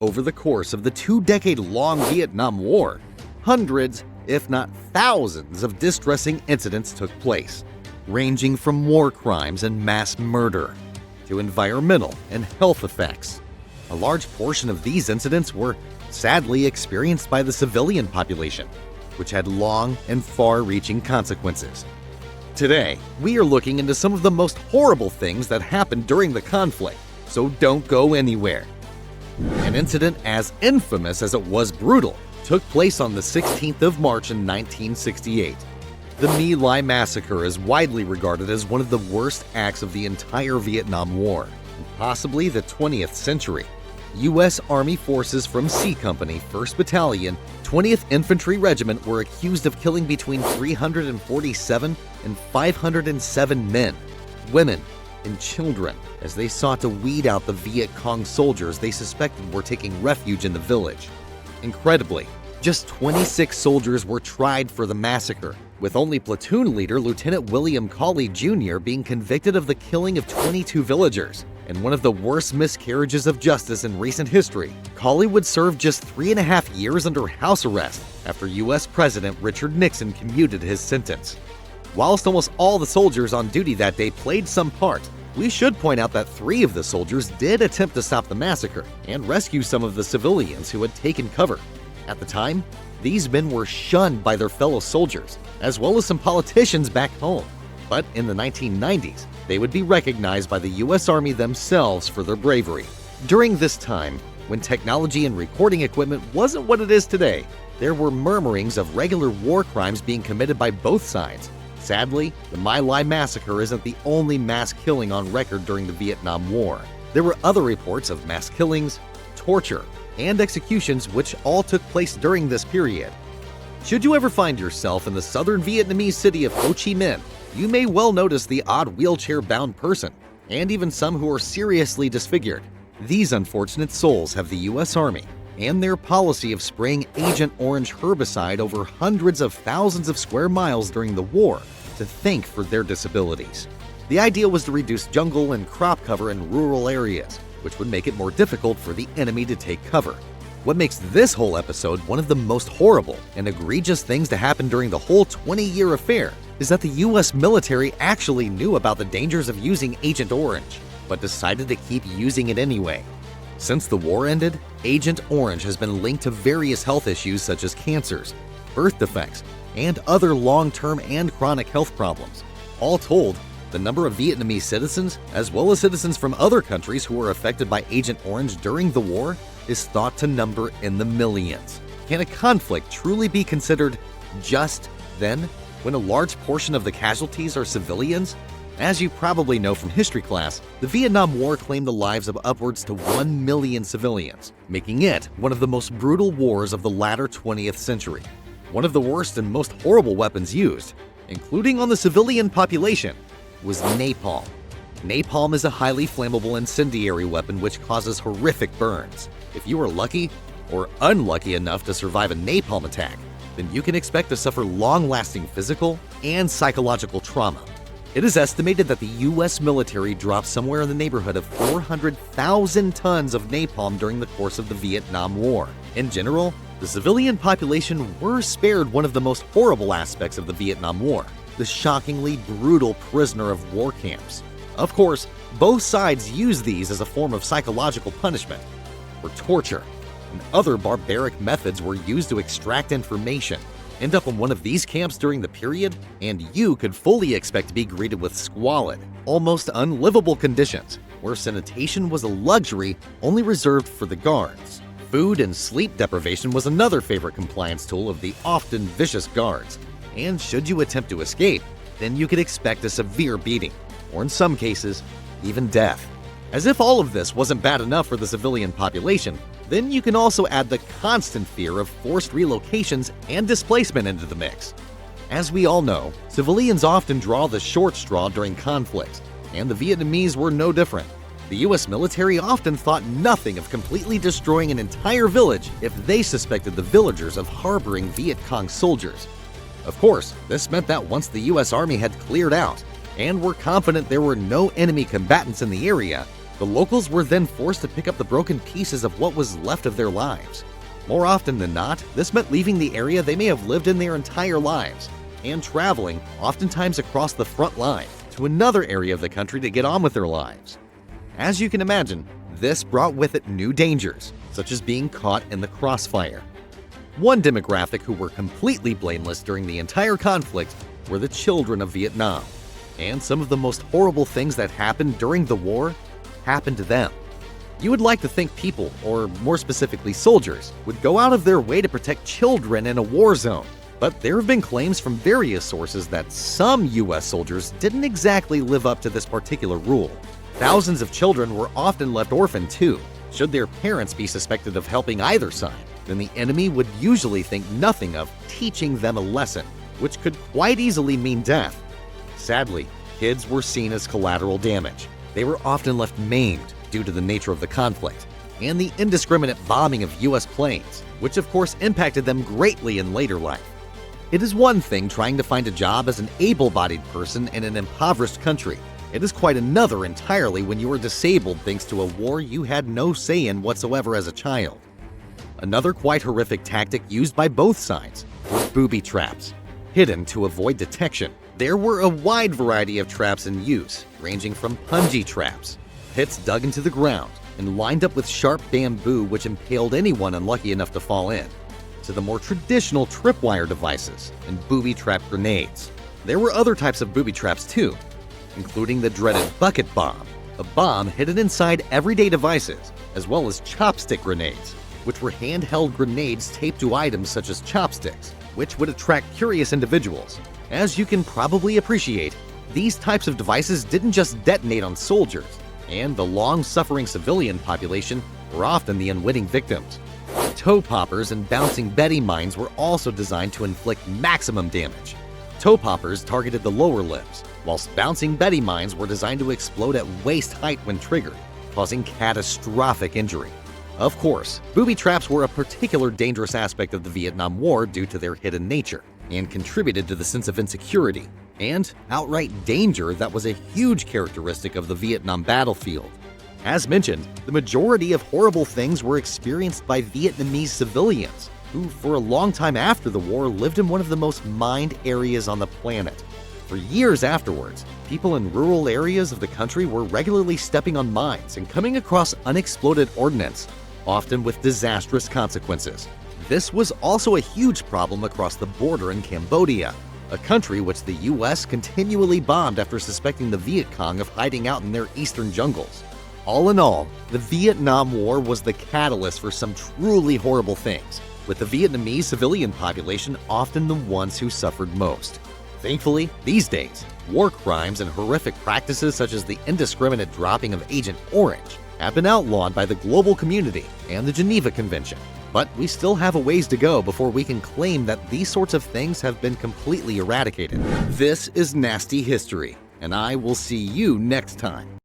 Over the course of the two-decade-long Vietnam War, hundreds, if not thousands, of distressing incidents took place, ranging from war crimes and mass murder to environmental and health effects. A large portion of these incidents were sadly experienced by the civilian population, which had long and far-reaching consequences. Today, we are looking into some of the most horrible things that happened during the conflict, so don't go anywhere. An incident as infamous as it was brutal took place on the 16th of March in 1968. The My Lai Massacre is widely regarded as one of the worst acts of the entire Vietnam War, and possibly the 20th century. U.S. Army forces from C Company, 1st Battalion, 20th Infantry Regiment were accused of killing between 347 and 507 men, women, and children as they sought to weed out the Viet Cong soldiers they suspected were taking refuge in the village. Incredibly, just 26 soldiers were tried for the massacre, with only platoon leader Lieutenant William Cawley Jr. being convicted of the killing of 22 villagers. In one of the worst miscarriages of justice in recent history, Cawley would serve just 3.5 years under house arrest after U.S. President Richard Nixon commuted his sentence. Whilst almost all the soldiers on duty that day played some part, we should point out that 3 of the soldiers did attempt to stop the massacre and rescue some of the civilians who had taken cover. At the time, these men were shunned by their fellow soldiers, as well as some politicians back home. But in the 1990s, they would be recognized by the U.S. Army themselves for their bravery. During this time, when technology and recording equipment wasn't what it is today, there were murmurings of regular war crimes being committed by both sides. Sadly, the My Lai Massacre isn't the only mass killing on record during the Vietnam War. There were other reports of mass killings, torture, and executions which all took place during this period. Should you ever find yourself in the southern Vietnamese city of Ho Chi Minh, you may well notice the odd wheelchair-bound person, and even some who are seriously disfigured. These unfortunate souls have the U.S. Army and their policy of spraying Agent Orange herbicide over hundreds of thousands of square miles during the war to thank for their disabilities. The idea was to reduce jungle and crop cover in rural areas, which would make it more difficult for the enemy to take cover. What makes this whole episode one of the most horrible and egregious things to happen during the whole 20-year affair is that the U.S. military actually knew about the dangers of using Agent Orange, but decided to keep using it anyway. Since the war ended, Agent Orange has been linked to various health issues such as cancers, birth defects, and other long-term and chronic health problems. All told, the number of Vietnamese citizens, as well as citizens from other countries who were affected by Agent Orange during the war, is thought to number in the millions. Can a conflict truly be considered just then, when a large portion of the casualties are civilians? As you probably know from history class, the Vietnam War claimed the lives of upwards to 1 million civilians, making it one of the most brutal wars of the latter 20th century. One of the worst and most horrible weapons used, including on the civilian population, was napalm. Napalm is a highly flammable incendiary weapon which causes horrific burns. If you are lucky or unlucky enough to survive a napalm attack, then you can expect to suffer long-lasting physical and psychological trauma. It is estimated that the U.S. military dropped somewhere in the neighborhood of 400,000 tons of napalm during the course of the Vietnam War. In general, the civilian population were spared one of the most horrible aspects of the Vietnam War, the shockingly brutal prisoner of war camps. Of course, both sides used these as a form of psychological punishment, or torture, and other barbaric methods were used to extract information. End up in one of these camps during the period, and you could fully expect to be greeted with squalid, almost unlivable conditions, where sanitation was a luxury only reserved for the guards. Food and sleep deprivation was another favorite compliance tool of the often vicious guards, and should you attempt to escape, then you could expect a severe beating, or in some cases, even death. As if all of this wasn't bad enough for the civilian population, then you can also add the constant fear of forced relocations and displacement into the mix. As we all know, civilians often draw the short straw during conflicts, and the Vietnamese were no different. The U.S. military often thought nothing of completely destroying an entire village if they suspected the villagers of harboring Viet Cong soldiers. Of course, this meant that once the U.S. Army had cleared out and were confident there were no enemy combatants in the area, The locals were then forced to pick up the broken pieces of what was left of their lives. More often than not, this meant leaving the area they may have lived in their entire lives and traveling, oftentimes across the front line, to another area of the country to get on with their lives. As you can imagine, this brought with it new dangers, such as being caught in the crossfire. One demographic who were completely blameless during the entire conflict were the children of Vietnam. And some of the most horrible things that happened during the war happened to them. You would like to think people, or more specifically soldiers, would go out of their way to protect children in a war zone. But there have been claims from various sources that some US soldiers didn't exactly live up to this particular rule. Thousands of children were often left orphaned too. Should their parents be suspected of helping either side, then the enemy would usually think nothing of teaching them a lesson, which could quite easily mean death. Sadly, kids were seen as collateral damage. They were often left maimed due to the nature of the conflict and the indiscriminate bombing of US planes, which of course impacted them greatly in later life. It is one thing trying to find a job as an able-bodied person in an impoverished country. It is quite another entirely when you are disabled thanks to a war you had no say in whatsoever as a child. Another quite horrific tactic used by both sides were booby traps. Hidden to avoid detection, there were a wide variety of traps in use, ranging from punji traps, pits dug into the ground and lined up with sharp bamboo which impaled anyone unlucky enough to fall in, to the more traditional tripwire devices and booby-trap grenades. There were other types of booby traps too, including the dreaded bucket bomb, a bomb hidden inside everyday devices, as well as chopstick grenades, which were handheld grenades taped to items such as chopsticks, which would attract curious individuals. As you can probably appreciate, these types of devices didn't just detonate on soldiers, and the long-suffering civilian population were often the unwitting victims. Toe poppers and bouncing Betty mines were also designed to inflict maximum damage. Toe poppers targeted the lower limbs, whilst bouncing Betty mines were designed to explode at waist height when triggered, causing catastrophic injury. Of course, booby traps were a particular dangerous aspect of the Vietnam War due to their hidden nature, and contributed to the sense of insecurity and outright danger that was a huge characteristic of the Vietnam battlefield. As mentioned, the majority of horrible things were experienced by Vietnamese civilians, who for a long time after the war lived in one of the most mined areas on the planet. For years afterwards, people in rural areas of the country were regularly stepping on mines and coming across unexploded ordnance, often with disastrous consequences. This was also a huge problem across the border in Cambodia, a country which the US continually bombed after suspecting the Viet Cong of hiding out in their eastern jungles. All in all, the Vietnam War was the catalyst for some truly horrible things, with the Vietnamese civilian population often the ones who suffered most. Thankfully, these days, war crimes and horrific practices such as the indiscriminate dropping of Agent Orange have been outlawed by the global community and the Geneva Convention. But we still have a ways to go before we can claim that these sorts of things have been completely eradicated. This is Nasty History, and I will see you next time.